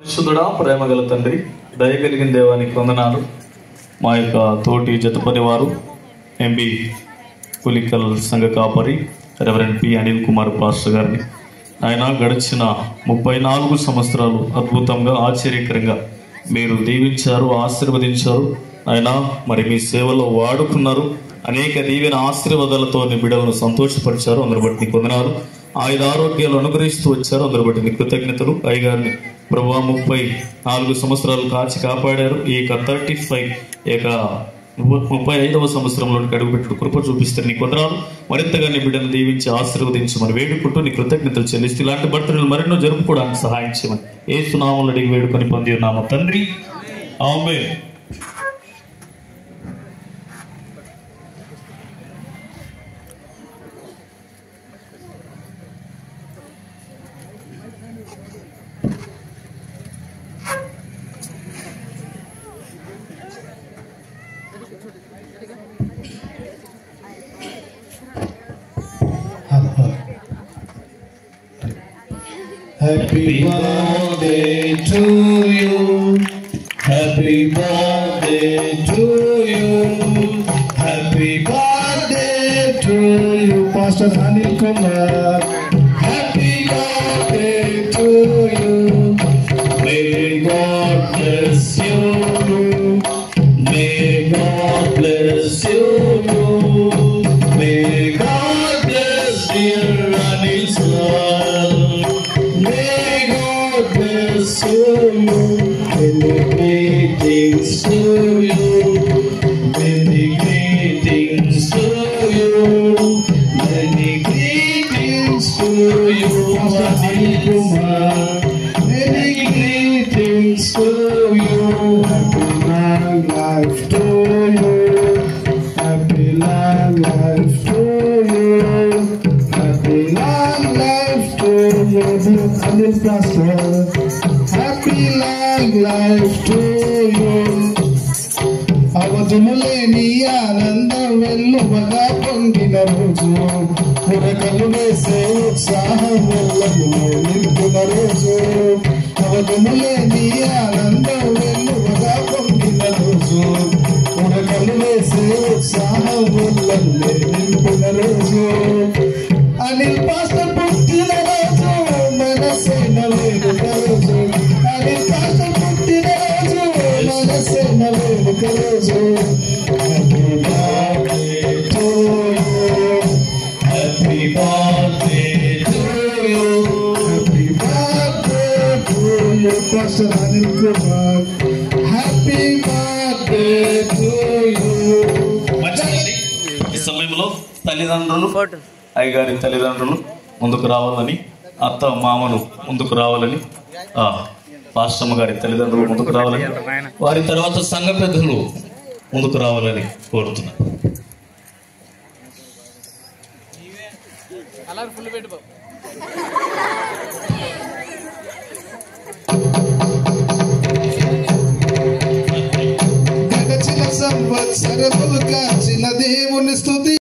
పరిశుద్ధుడా, ప్రేమగల తండ్రి, దయగలిగిన దేవానికి వందనాలు. మా యొక్క తోటి జతపని వారు ఎంబి పులికల్ సంఘ కాపరి reverend P Anil Kumar pastor గారిని ఆయన గడిచిన 34 సంవత్సరాలు అద్భుతంగా ఆశ్చర్యకరంగా మీరు దీవించారు, ఆశీర్వదించారు. ఆయన మరి మీ సేవలో వాడుకున్నారు. అనేక దీవెన ఆశీర్వాదాలతో బిడ్డలను సంతోషపరిచారు. అందరు బట్టి నీకు వందనాలు. ఆయుధ ఆరోగ్యాలు అనుగ్రహిస్తూ వచ్చారు. అందరు బట్టి నీకు కృతజ్ఞతలు. అయ్యగారిని ప్రభువా 34 సంవత్సరాలు కాచి కాపాడారు. ఈ 35వ సంవత్సరంలో అడుగుపెట్టు కృప చూపిస్తారు. నీకు వందనాలు. మరింతగా నీ బిడ్డను దీవించి ఆశీర్వదించమని వేడుకుంటూ నీ కృతజ్ఞతలు చెల్లిస్తూ ఇలాంటి బర్త్డేలు మరెన్నో జరుపుకోవడానికి సహాయం చేయమని యేసు నామములో అడిగి వేడుకొని పొంది ఉన్నాము తండ్రి, ఆమేన్. Happy birthday to you. Happy birthday to you. Happy birthday to you, Pastor Anil Kumar. Happy birthday to you. May God bless you. May God bless you. May God bless dear Anil's love. May God bless you. Many greetings to you. Many greetings to you. Many greetings to you, Anil Kumar. Many greetings to you. Happy long life to you. Happy long life to you. Happy long life to you, Anil Pastor. Happy long life to you. అవధుములేని ఆనందం వెల్లువగా పొంగిన రోజు, ఉరకలు వేసే ఉత్సాహం వెల్లములో నింపున రోజు. అవధుములేని ఆనందం వెల్లువగా పొంగిన రోజు, ఉరకలు వేసే ఉత్సాహం వెల్లములో నింపున రోజు. అనిల్ పాస్టర్ పుట్టిన రోజు మనసేన వేడుక రోజు. అనిల్ పాస్టర్ పుట్టిన రోజు మనసేన వేడుక రోజు. Happy birthday to you. Happy birthday to you. Happy birthday to you, pastor Anil Kumar. Happy birthday to you. ఈ సమయంలో తల్లిదండ్రులు, అయ్యగారి తల్లిదండ్రులు ముందుకు రావాలని, అత్త మామను ముందుకు రావాలని, పాస్టమ్మ గారి తల్లిదండ్రులు ముందుకు రావాలని, వారి తర్వాత సంఘ పెద్దలు ముందుకు రావాలని కోరుతున్నారు. అలా ఫుల్ పెట్టు.